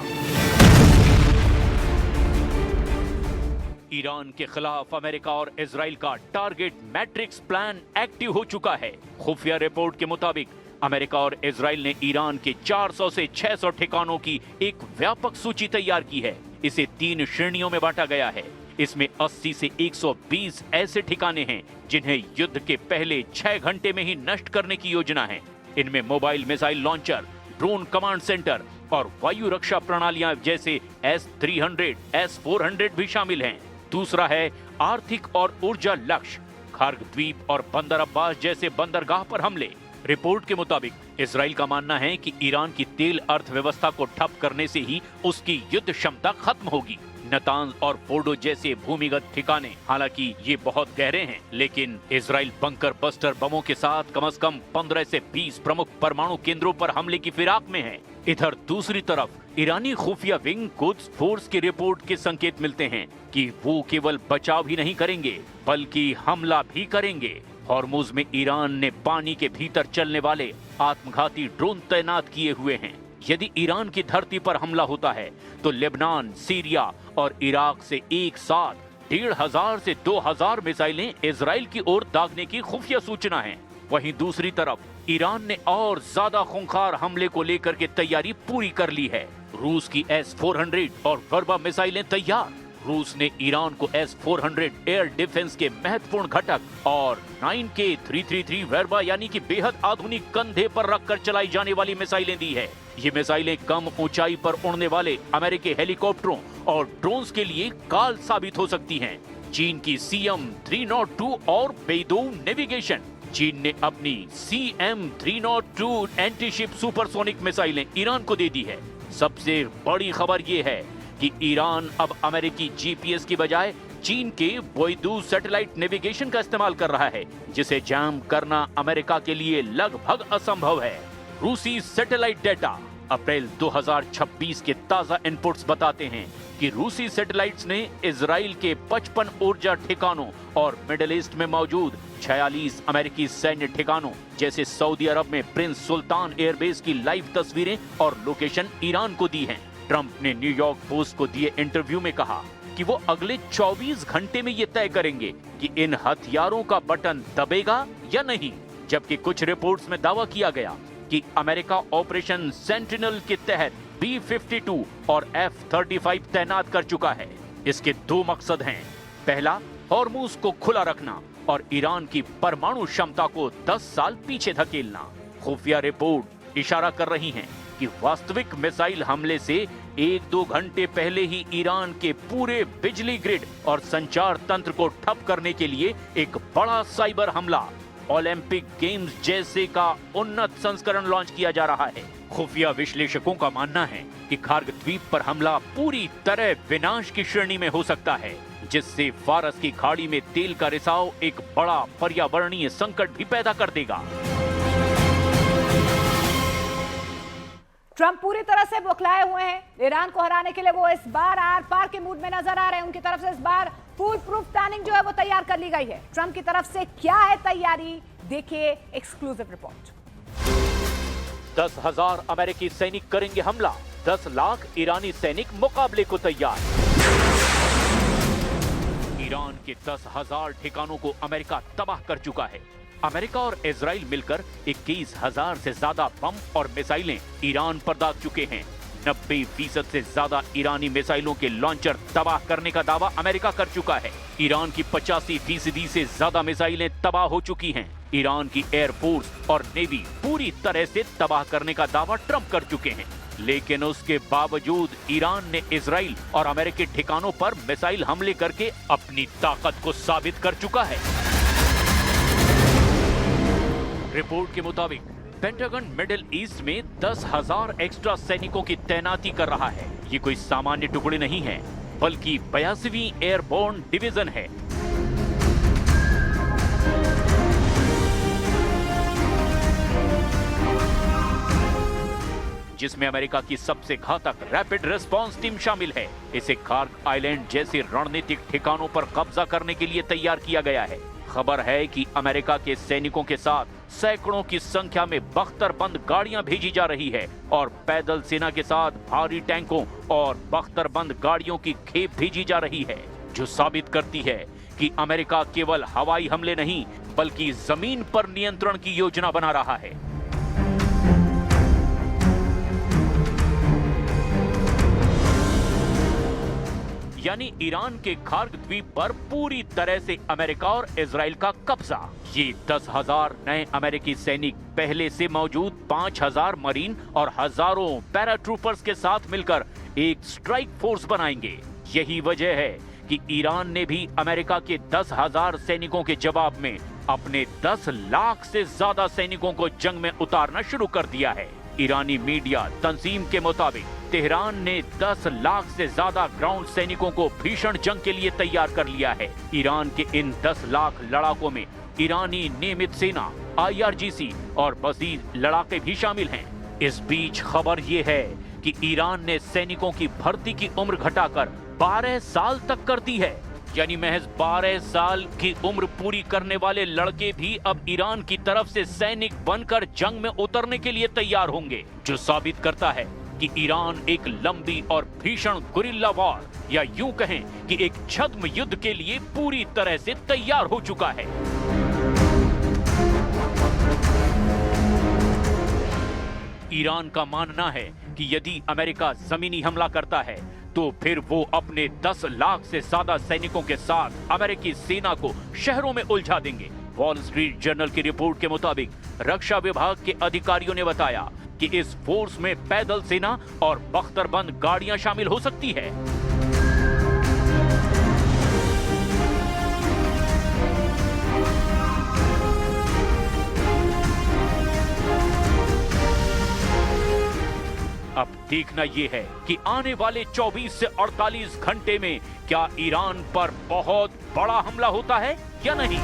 Speaker 3: ईरान के खिलाफ अमेरिका और इजराइल का टारगेट मैट्रिक्स प्लान एक्टिव हो चुका है। खुफिया रिपोर्ट के मुताबिक अमेरिका और इजराइल ने ईरान के 400 से 600 ठिकानों की एक व्यापक सूची तैयार की है। इसे 3 श्रेणियों में बांटा गया है। इसमें 80 से 120 ऐसे ठिकाने हैं जिन्हें युद्ध के पहले 6 घंटे में ही नष्ट करने की योजना है। इनमें mobile missile launcher, drone command centre और वायु रक्षा प्रणालियां जैसे S-300, S-400 भी शामिल हैं। दूसरा है आर्थिक और ऊर्जा लक्ष्य, खार्ग द्वीप और बंदर अब्बास जैसे बंदरगाह पर हमले। रिपोर्ट के मुताबिक इजराइल का मानना है कि ईरान की तेल अर्थव्यवस्था को ठप करने से ही उसकी युद्ध क्षमता खत्म होगी। नतांज और फोर्डो जैसे भूमिगत ठिकाने, हालांकि ये बहुत गहरे हैं, लेकिन इजराइल बंकर बस्टर बमों के साथ कम से कम 15 से 20 प्रमुख परमाणु केंद्रों पर हमले की फिराक में है। इधर दूसरी तरफ ईरानी खुफिया विंग कुद्स फोर्स की रिपोर्ट के संकेत मिलते हैं कि वो केवल बचाव ही नहीं करेंगे बल्कि हमला भी करेंगे। हॉर्मुज में ईरान ने पानी के भीतर चलने वाले आत्मघाती ड्रोन तैनात किए हुए हैं। यदि ईरान की धरती पर हमला होता है तो लेबनान, सीरिया और इराक से एक साथ 1500 से 2000 मिसाइलें इजराइल की ओर दागने की खुफिया सूचना है। वहीं दूसरी तरफ ईरान ने और ज्यादा खूंखार हमले को लेकर के तैयारी पूरी कर ली है। रूस की S-400 और वर्बा मिसाइलें तैयार। रूस ने ईरान को S-400 एयर डिफेंस के महत्वपूर्ण घटक और 9K-333 वर्बा यानी कि बेहद आधुनिक कंधे पर रखकर चलाई जाने वाली मिसाइलें दी है। ये मिसाइलें कम ऊंचाई पर उड़ने वाले अमेरिकी हेलीकॉप्टरों और ड्रोन्स के लिए काल साबित हो सकती हैं। चीन की CM-302 और बेइदोउ नेविगेशन। चीन ने अपनी CM-302 एंटीशिप सुपरसोनिक मिसाइलें ईरान को दे दी है। सबसे बड़ी खबर ये है कि ईरान अब अमेरिकी GPS की बजाय चीन के बेइदोउ सैटेलाइट नेविगेशन का इस्तेमाल कर रहा है, जिसे जैम करना अमेरिका के लिए लगभग असंभव है। रूसी सैटेलाइट डेटा अप्रैल 2026 के ताजा इनपुट्स बताते हैं कि रूसी सैटेलाइट्स ने इजराइल के 55 ऊर्जा ठिकानों और मिडिल ईस्ट में मौजूद 46 अमेरिकी सैन्य ठिकानों जैसे सऊदी अरब में प्रिंस सुल्तान एयरबेस की लाइव तस्वीरें और लोकेशन ईरान को दी हैं। ट्रंप ने न्यूयॉर्क पोस्ट को दिए इंटरव्यू में कहा कि वो अगले 24 घंटे में ये तय करेंगे कि इन हथियारों का बटन दबेगा या नहीं, जबकि कुछ रिपोर्ट्स में दावा किया गया कि अमेरिका ऑपरेशन सेंटिनल के तहत B-52 और F-35 तैनात कर चुका है। इसके 2 मकसद हैं। पहला, हॉर्मुज को खुला रखना और ईरान की परमाणु क्षमता को 10 साल पीछे धकेलना। खुफिया रिपोर्ट इशारा कर रही हैं कि वास्तविक मिसाइल हमले से 1-2 घंटे पहले ही ईरान के पूरे बिजली ग्रिड और संचार तंत्र को ठप करने के लिए एक बड़ा साइबर हमला, ओलंपिक गेम्स जैसे का उन्नत संस्करण लॉन्च किया जा रहा है। खुफिया विश्लेषकों का मानना है कि खार्ग द्वीप पर हमला पूरी तरह विनाश की श्रेणी में हो सकता है, जिससे फारस की खाड़ी में तेल का रिसाव एक बड़ा पर्यावरणीय संकट भी पैदा कर देगा।
Speaker 1: ट्रंप पूरी तरह से बौखलाए हुए हैं। ईरान को हराने के लिए वो इस बार आर पार के मूड में नजर आ रहे हैं। उनकी तरफ से इस बार फुल प्रूफ प्लानिंग जो है वो तैयार कर ली गई है। ट्रंप की तरफ से क्या है तैयारी, देखिए एक्सक्लूसिव रिपोर्ट।
Speaker 3: 10,000 अमेरिकी सैनिक करेंगे हमला, 10 लाख ईरानी सैनिक मुकाबले को तैयार। ईरान के 10,000 ठिकानों को अमेरिका तबाह कर चुका है। अमेरिका और इजराइल मिलकर 21,000 से ज्यादा बम और मिसाइलें ईरान पर दाग चुके हैं। 90% से ज्यादा ईरानी मिसाइलों के लॉन्चर तबाह करने का दावा अमेरिका कर चुका है। ईरान की 85% से ज्यादा मिसाइलें तबाह हो चुकी हैं। ईरान की एयरफोर्स और नेवी पूरी तरह से तबाह करने का दावा ट्रंप कर चुके हैं। लेकिन उसके बावजूद ईरान ने इजराइल और अमेरिकी ठिकानों पर मिसाइल हमले करके अपनी ताकत को साबित कर चुका है। रिपोर्ट के मुताबिक पेंटागन मिडिल ईस्ट में 10,000 एक्स्ट्रा सैनिकों की तैनाती कर रहा है। ये कोई सामान्य टुकड़े नहीं है, बल्कि 82वीं एयरबोर्न डिवीजन है। जिसमें अमेरिका की सबसे घातक रैपिड रिस्पांस टीम शामिल है। इसे खार्ग आइलैंड जैसे रणनीतिक ठिकानों पर कब्जा करने के लिए तैयार किया गया है। खबर है कि अमेरिका के सैनिकों के साथ सैकड़ों की संख्या में बख्तरबंद गाड़ियां भेजी जा रही है और पैदल सेना के साथ भारी टैंकों और बख्तरबंद गाड़ियों की खेप भेजी जा रही है। जो साबित करती है कि अमेरिका केवल हवाई हमले नहीं बल्कि जमीन पर नियंत्रण की योजना बना रहा है। यानी ईरान के खार्ग द्वीप पर पूरी तरह से अमेरिका और इजराइल का कब्जा। ये 10,000 नए अमेरिकी सैनिक पहले से मौजूद 5,000 मरीन और हजारों पैराट्रूपर्स के साथ मिलकर एक स्ट्राइक फोर्स बनाएंगे। यही वजह है कि ईरान ने भी अमेरिका के 10,000 सैनिकों के जवाब में अपने 10 लाख से ज्यादा सैनिकों को जंग में उतारना शुरू कर दिया है। ईरानी मीडिया तंजीम के मुताबिक तेहरान ने 10 लाख से ज्यादा ग्राउंड सैनिकों को भीषण जंग के लिए तैयार कर लिया है। ईरान के इन 10 लाख लड़ाकों में ईरानी नियमित सेना, IRGC और मजीद लड़ाके भी शामिल हैं। इस बीच खबर ये है कि ईरान ने सैनिकों की भर्ती की उम्र घटाकर 12 साल तक कर दी है। यानी महज 12 साल की उम्र पूरी करने वाले लड़के भी अब ईरान की तरफ से सैनिक बनकर जंग में उतरने के लिए तैयार होंगे, जो साबित करता है कि ईरान एक लंबी और भीषण गुरिल्ला वॉर या यूं कहें कि एक छद्म युद्ध के लिए पूरी तरह से तैयार हो चुका है। ईरान का मानना है कि यदि अमेरिका जमीनी हमला करता है तो फिर वो अपने 10 लाख से ज्यादा सैनिकों के साथ अमेरिकी सेना को शहरों में उलझा देंगे। वॉल स्ट्रीट जर्नल की रिपोर्ट के मुताबिक रक्षा विभाग के अधिकारियों ने बताया कि इस फोर्स में पैदल सेना और बख्तरबंद गाड़ियां शामिल हो सकती है। अब देखना यह है कि आने वाले 24 से 48 घंटे में क्या ईरान पर बहुत बड़ा हमला होता है या नहीं।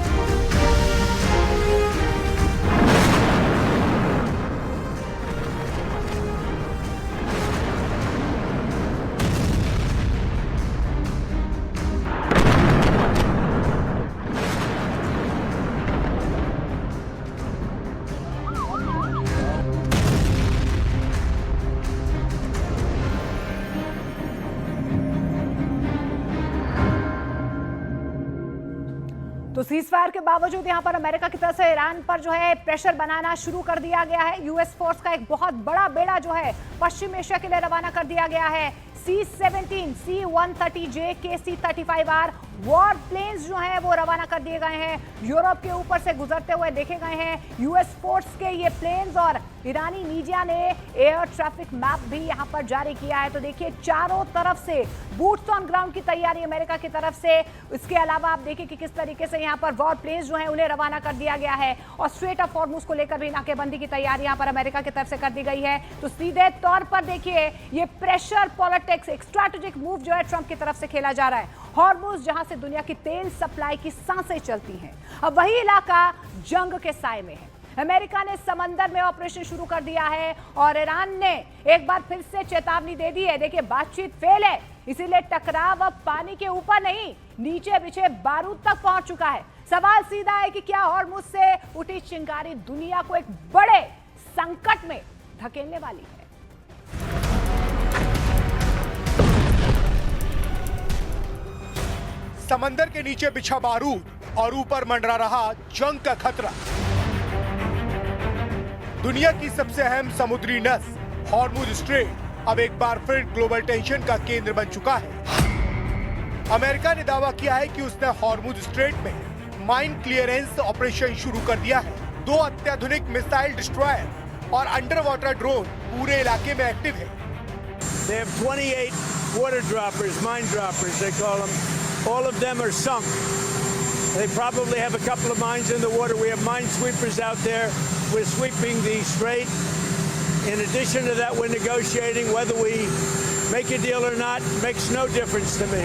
Speaker 1: तो सीजफायर के बावजूद यहां पर अमेरिका की तरफ से ईरान पर जो है प्रेशर बनाना शुरू कर दिया गया है। यूएस फोर्स का एक बहुत बड़ा बेड़ा जो है पश्चिम एशिया के लिए रवाना कर दिया गया है। C-17, C-130J, KC-35R war planes जो हैं वो रवाना कर दिए गए हैं। यूरोप के ऊपर से गुजरते हुए देखे गए हैं यूएस फोर्स के ये प्लेन्स और ईरानी मीडिया ने एयर ट्रैफिक मैप भी यहां पर जारी किया है। तो देखिए चारों तरफ से बूट्स ऑन ग्राउंड की तैयारी अमेरिका की तरफ से। इसके अलावा आप देखिए कि किस तरीके से यहां पर वॉर प्लेन्स जो हैं उन्हें रवाना कर दिया गया है और स्ट्रेट ऑफ हॉर्मुज को लेकर भी नाकेबंदी की तैयारी यहां पर अमेरिका की तरफ से कर दी गई है। तो सीधे तौर पर देखिए ये प्रेशर पॉलिटिक्स, एक स्ट्रैटेजिक मूव जो है ट्रंप की तरफ से खेला जा रहा है। हॉर्मुज जहां से दुनिया की तेल सप्लाई की सांसें चलती हैं, अब वही इलाका जंग के साए में है। अमेरिका ने समंदर में ऑपरेशन शुरू कर दिया है और ईरान ने एक बार फिर से चेतावनी दे दी है। देखिए बातचीत फेल है, इसीलिए टकराव अब पानी के ऊपर नहीं नीचे बिछे बारूद तक पहुंच चुका है। सवाल सीधा है कि क्या हॉर्मुज से उठी चिंगारी दुनिया को एक बड़े संकट में धकेलने वाली है।
Speaker 5: समंदर के नीचे बिछा बारूद और ऊपर मंडरा रहा जंग का खतरा। दुनिया की सबसे अहम समुद्री नस हॉर्मुज स्ट्रेट अब एक बार फिर ग्लोबल टेंशन का केंद्र बन चुका है। अमेरिका ने दावा किया है कि उसने हॉर्मुज स्ट्रेट में माइन क्लियरेंस ऑपरेशन शुरू कर दिया है। 2 अत्याधुनिक मिसाइल डिस्ट्रॉयर और अंडर वाटर ड्रोन पूरे इलाके में एक्टिव है।
Speaker 2: They have 28 water droppers, mine droppers, they call them. All of them are sunk. They probably have a couple of mines in the water. We have mine sweepers out there. We're sweeping the strait. In addition to that, we're negotiating whether we make a deal or not. Makes no difference to me.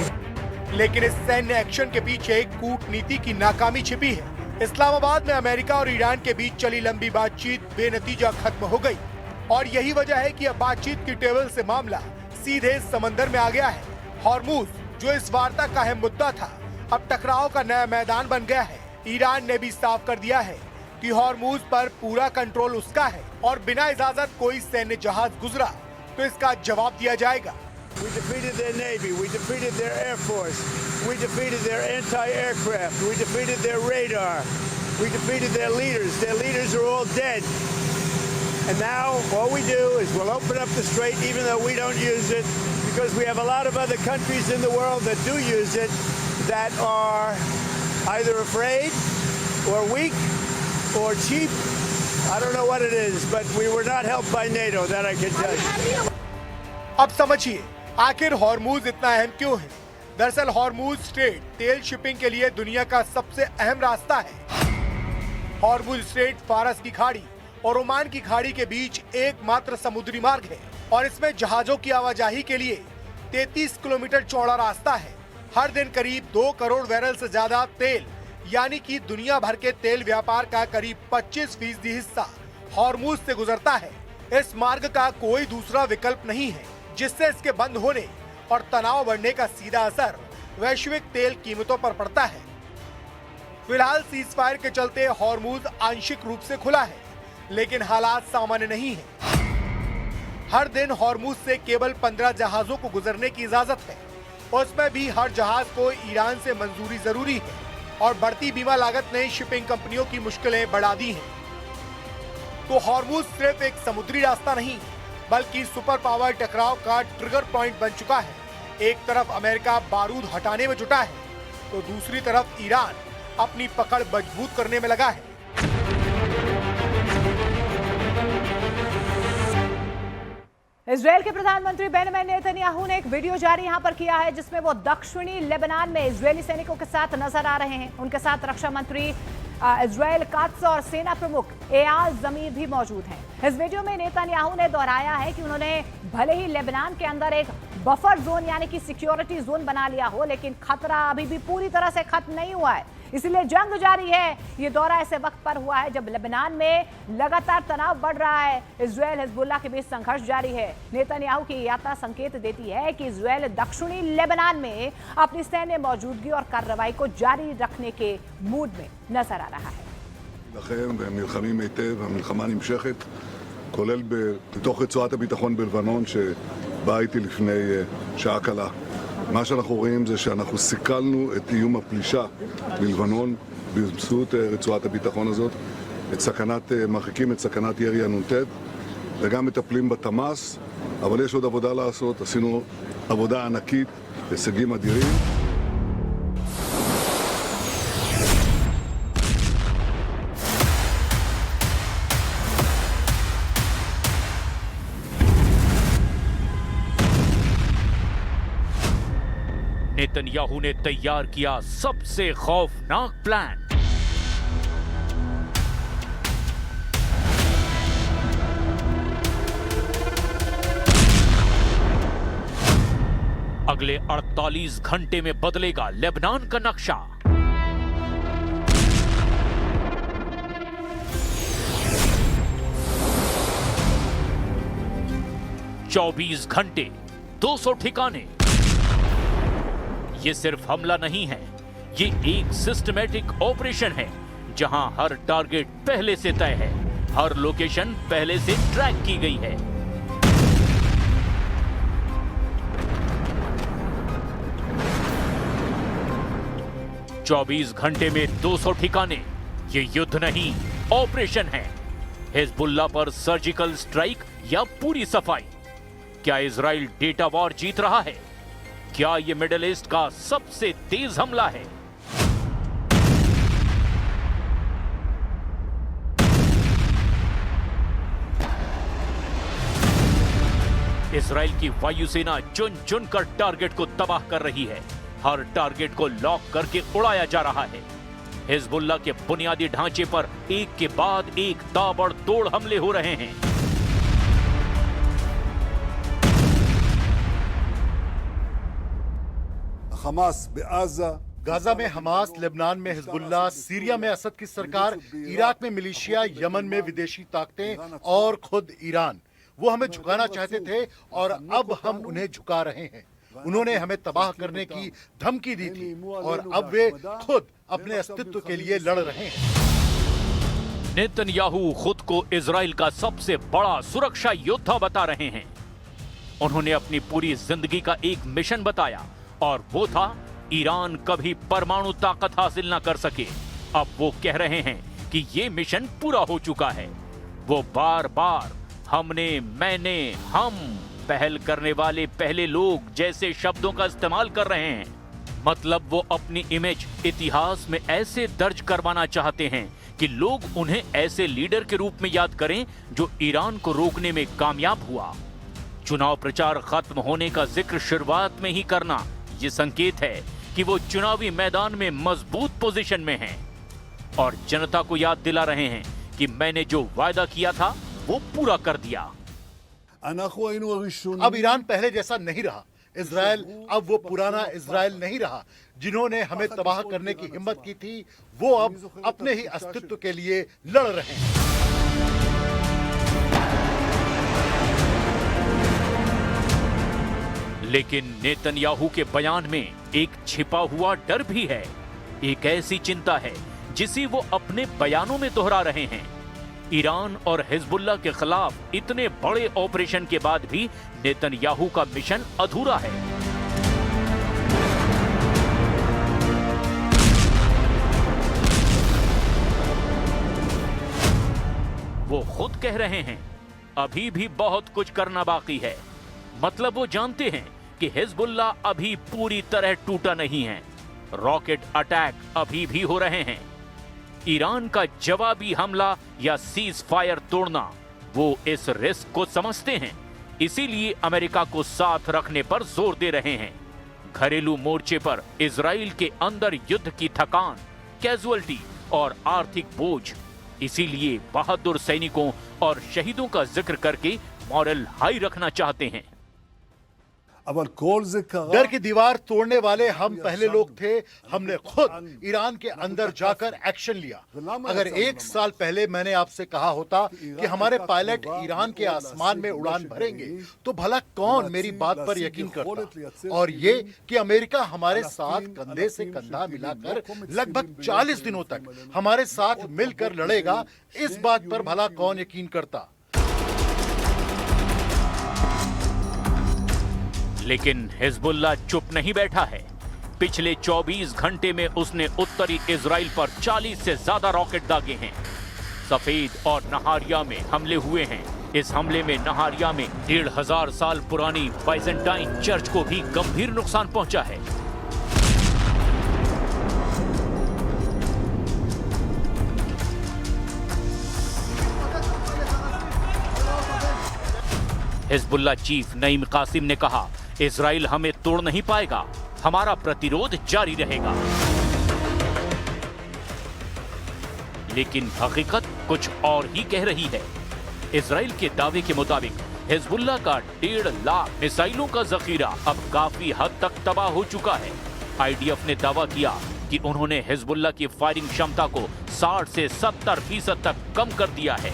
Speaker 5: लेकिन इस सैन्य action के पीछे कूटनीति की नाकामी छिपी है। इस्लामाबाद में अमेरिका और ईरान के बीच चली लंबी बातचीत बेनतीजा खत्म हो गई और यही वजह है कि अब बातचीत की टेबल से मामला सीधे समंदर में आ गया है। हॉर्मुज जो इस वार्ता का अहम मुद्दा था, अब टकराव का नया मैदान बन गया है। ईरान ने भी साफ कर दिया है कि हॉर्मुज पर पूरा कंट्रोल उसका है और बिना इजाजत कोई सैन्य जहाज गुजरा तो इसका जवाब दिया जाएगा।
Speaker 2: We defeated their Navy. We defeated their Air Force. We defeated their anti-aircraft. We defeated their radar. We defeated their leaders. Their leaders are all dead. And now all we do is we'll open up the strait, even though we don't use it, because we have a lot of other countries in the world that do use it that are either afraid or weak or cheap. I don't know what it is, but we were not helped by NATO, that I can tell you.
Speaker 5: अब समझिए आखिर Hormuz इतना अहम क्यों है। दरअसल Hormuz strait तेल shipping के लिए दुनिया का सबसे अहम रास्ता है। हॉर्मूज स्ट्रेट फारस की खाड़ी और ओमान की खाड़ी के बीच एकमात्र समुद्री मार्ग है और इसमें जहाजों की आवाजाही के लिए 33 किलोमीटर चौड़ा रास्ता है। हर दिन करीब 2 करोड़ बैरल से ज्यादा तेल यानी कि दुनिया भर के तेल व्यापार का करीब 25% हिस्सा हॉर्मूज से गुजरता है। इस मार्ग का कोई दूसरा विकल्प नहीं है, जिससे इसके बंद होने और तनाव बढ़ने का सीधा असर वैश्विक तेल कीमतों पर पड़ता है। फिलहाल सीज फायर के चलते हॉर्मूज आंशिक रूप से खुला है, लेकिन हालात सामान्य नहीं है। हर दिन हॉर्मूज से केवल 15 जहाजों को गुजरने की इजाजत है। उसमें भी हर जहाज को ईरान से मंजूरी जरूरी है और बढ़ती बीमा लागत ने शिपिंग कंपनियों की मुश्किलें बढ़ा दी हैं। तो हॉर्मूज सिर्फ एक समुद्री रास्ता नहीं, बल्कि सुपर पावर टकराव का ट्रिगर पॉइंट बन चुका है। एक तरफ अमेरिका बारूद हटाने में जुटा है, तो दूसरी तरफ ईरान अपनी पकड़ मजबूत करने में लगा है।
Speaker 1: इजरायल के प्रधानमंत्री बेंजामिन नेतन्याहू ने एक वीडियो जारी यहां पर किया है, जिसमें वो दक्षिणी लेबनान में इजरायली सैनिकों के साथ नजर आ रहे हैं। उनके साथ रक्षा मंत्री इजरायल कात्स और सेना प्रमुख एयाल जमीर भी मौजूद हैं। इस वीडियो में नेतन्याहू ने दोहराया है कि उन्होंने भले ही लेबनान के अंदर एक बफर जोन यानी कि सिक्योरिटी जोन बना लिया हो, लेकिन खतरा अभी भी पूरी तरह से खत्म नहीं हुआ है, इसलिए जंग जारी है। ये दौरा ऐसे वक्त पर हुआ है जब लेबनान में लगातार तनाव बढ़ रहा है। इजरायल हिजबुल्लाह के बीच संघर्ष जारी है। नेतन्याहू की यात्रा संकेत देती है कि इजरायल दक्षिणी लेबनान में अपनी सैन्य मौजूदगी और कार्रवाई को जारी रखने के मूड में नजर आ रहा है।
Speaker 6: לכם והם נלחמים היטב, המלחמה נמשכת, כולל בתוך רצועת הביטחון בלבנון שבאה איתי לפני שעה קלה. מה שאנחנו רואים זה שאנחנו סיכלנו את איום הפלישה בלבנון באמצעות רצועת הביטחון הזאת, מרחיקים את סכנת ירי הנ"ט וגם מטפלים בתמ"ס, אבל יש עוד עבודה לעשות, עשינו עבודה ענקית, הישגים אדירים.
Speaker 3: नेतन्याहू ने तैयार किया सबसे खौफनाक प्लान। अगले 48 घंटे में बदलेगा लेबनान का नक्शा। चौबीस घंटे 200 ठिकाने। ये सिर्फ हमला नहीं है, ये एक सिस्टमैटिक ऑपरेशन है जहां हर टारगेट पहले से तय है, हर लोकेशन पहले से ट्रैक की गई है। चौबीस घंटे में 200 ठिकाने, ये युद्ध नहीं, ऑपरेशन है। हिजबुल्लाह पर सर्जिकल स्ट्राइक या पूरी सफाई? क्या इजराइल डेटा वॉर जीत रहा है? क्या ये मिडिल ईस्ट का सबसे तेज हमला है? इजराइल की वायुसेना चुन चुन कर टारगेट को तबाह कर रही है। हर टारगेट को लॉक करके उड़ाया जा रहा है। हिजबुल्लाह के बुनियादी ढांचे पर एक के बाद एक ताबड़तोड़ हमले हो रहे हैं।
Speaker 6: हमास
Speaker 7: गाजा में हमास, लेबनान में हिजबुल्लाह, सीरिया में असद की सरकार, इराक में मिलिशिया, यमन में विदेशी ताकतें और खुद ईरान। वो हमें झुकाना चाहते थे और अब हम उन्हें झुका रहे हैं। उन्होंने हमें तबाह करने की धमकी दी थी और अब वे खुद अपने अस्तित्व के लिए लड़ रहे हैं।
Speaker 3: नेतन्याहू खुद को इजराइल का सबसे बड़ा सुरक्षा योद्धा बता रहे हैं। उन्होंने अपनी पूरी जिंदगी का एक मिशन बताया और वो था ईरान कभी परमाणु ताकत हासिल ना कर सके। अब वो कह रहे हैं कि ये मिशन पूरा हो चुका है। वो बार बार हमने, मैंने, हम, पहल करने वाले पहले लोग जैसे शब्दों का इस्तेमाल कर रहे हैं। मतलब वो अपनी इमेज इतिहास में ऐसे दर्ज करवाना चाहते हैं कि लोग उन्हें ऐसे लीडर के रूप में याद करें जो ईरान को रोकने में कामयाब हुआ। चुनाव प्रचार खत्म होने का जिक्र शुरुआत में ही करना ये संकेत है कि वो चुनावी मैदान में मजबूत पोजीशन में हैं और जनता को याद दिला रहे हैं कि मैंने जो वायदा किया था वो पूरा कर दिया।
Speaker 7: अब ईरान पहले जैसा नहीं रहा। इजराइल अब वो पुराना इजराइल नहीं रहा। जिन्होंने हमें तबाह करने की हिम्मत की थी वो अब अपने ही अस्तित्व के लिए लड़ रहे हैं।
Speaker 3: लेकिन नेतन्याहू के बयान में एक छिपा हुआ डर भी है। एक ऐसी चिंता है जिसे वो अपने बयानों में दोहरा रहे हैं। ईरान और हिजबुल्लाह के खिलाफ इतने बड़े ऑपरेशन के बाद भी नेतन्याहू का मिशन अधूरा है। वो खुद कह रहे हैं अभी भी बहुत कुछ करना बाकी है। मतलब वो जानते हैं कि हिजबुल्लाह अभी पूरी तरह टूटा नहीं है। रॉकेट अटैक अभी भी हो रहे हैं। ईरान का जवाबी हमला या सीज फायर तोड़ना, वो इस रिस्क को समझते हैं। इसीलिए अमेरिका को साथ रखने पर जोर दे रहे हैं। घरेलू मोर्चे पर इजराइल के अंदर युद्ध की थकान, कैजुअल्टी और आर्थिक बोझ, इसीलिए बहादुर सैनिकों और शहीदों का जिक्र करके मॉरल हाई रखना चाहते हैं।
Speaker 7: डर की दीवार तोड़ने वाले हम पहले लोग थे। हमने खुद ईरान के अंदर जाकर एक्शन लिया। अगर 1 साल पहले मैंने आपसे कहा होता कि हमारे पायलट ईरान के आसमान में उड़ान भरेंगे तो भला कौन मेरी बात पर यकीन करता। और ये कि अमेरिका हमारे साथ कंधे से कंधा मिलाकर लगभग 40 दिनों तक हमारे साथ मिलकर लड़ेगा, इस बात पर भला कौन यकीन करता।
Speaker 3: लेकिन हिजबुल्लाह चुप नहीं बैठा है। पिछले 24 घंटे में उसने उत्तरी इजराइल पर 40 से ज्यादा रॉकेट दागे हैं। सफेद और नहारिया में हमले हुए हैं। इस हमले में नहारिया में 1500 साल पुरानी बाइजेंटाइन चर्च को भी गंभीर नुकसान पहुंचा है। हिजबुल्लाह चीफ नईम कासिम ने कहा, इजराइल हमें तोड़ नहीं पाएगा, हमारा प्रतिरोध जारी रहेगा। लेकिन हकीकत कुछ और ही कह रही है। इजराइल के दावे के मुताबिक हिजबुल्लाह का 1.5 लाख मिसाइलों का जखीरा अब काफी हद तक तबाह हो चुका है। आईडीएफ ने दावा किया कि उन्होंने हिजबुल्लाह की फायरिंग क्षमता को 60 से 70% तक कम कर दिया है।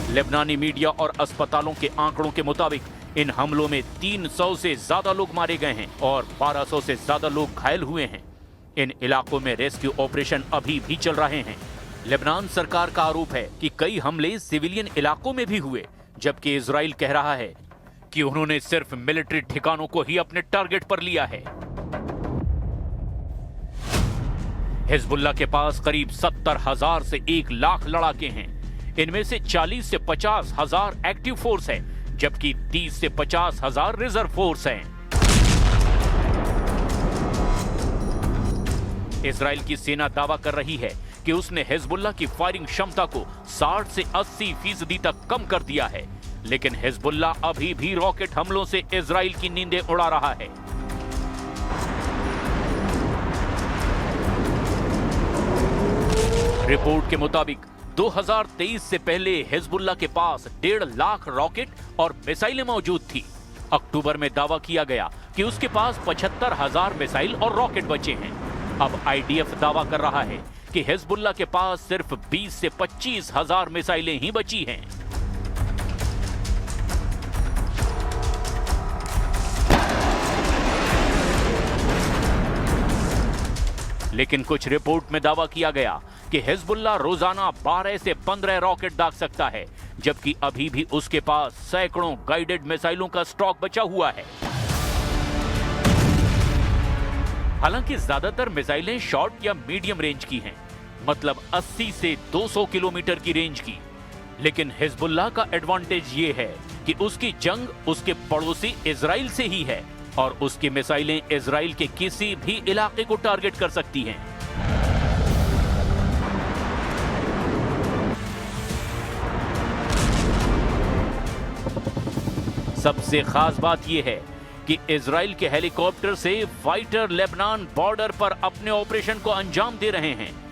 Speaker 3: लेबनानी मीडिया और अस्पतालों के आंकड़ों के मुताबिक इन हमलों में 300 से ज्यादा लोग मारे गए हैं और 1200 से ज्यादा लोग घायल हुए हैं। इन इलाकों में रेस्क्यू ऑपरेशन अभी भी चल रहे हैं। लेबनान सरकार का आरोप है कि कई हमले सिविलियन इलाकों में भी हुए, जबकि इजराइल कह रहा है कि उन्होंने सिर्फ मिलिट्री ठिकानों को ही अपने टारगेट पर लिया है। हिजबुल्लाह के पास करीब 70,000 से 1 लाख लड़ाके हैं। इनमें से 40 से 50,000 एक्टिव फोर्स है, जबकि 30 से 50,000 रिजर्व फोर्स हैं। इजराइल की सेना दावा कर रही है कि उसने हिजबुल्लाह की फायरिंग क्षमता को 60 से 80% तक कम कर दिया है, लेकिन हिजबुल्लाह अभी भी रॉकेट हमलों से इजराइल की नींदें उड़ा रहा है। रिपोर्ट के मुताबिक 2023 से पहले हिजबुल्लाह के पास 1.5 लाख रॉकेट और मिसाइलें मौजूद थी। अक्टूबर में दावा किया गया कि उसके पास 75,000 मिसाइल और रॉकेट बचे हैं। अब आईडीएफ दावा कर रहा है कि हिजबुल्लाह के पास सिर्फ 20 से 25,000 मिसाइलें ही बची हैं। लेकिन कुछ रिपोर्ट में दावा किया गया कि हिजबुल्लाह रोजाना 12 से 15 रॉकेट दाग सकता है, जबकि अभी भी उसके पास सैकड़ों गाइडेड मिसाइलों का स्टॉक बचा हुआ है। हालांकि ज्यादातर मिसाइलें शॉर्ट या मीडियम रेंज की हैं, मतलब 80 से 200 किलोमीटर की रेंज की। लेकिन हिजबुल्लाह का एडवांटेज ये है कि उसकी जंग उसके पड़ोसी इजराइल से ही है और उसकी मिसाइलें इजराइल के किसी भी इलाके को टारगेट कर सकती हैं। सबसे खास बात यह है कि इजराइल के हेलीकॉप्टर से फाइटर लेबनान बॉर्डर पर अपने ऑपरेशन को अंजाम दे रहे हैं।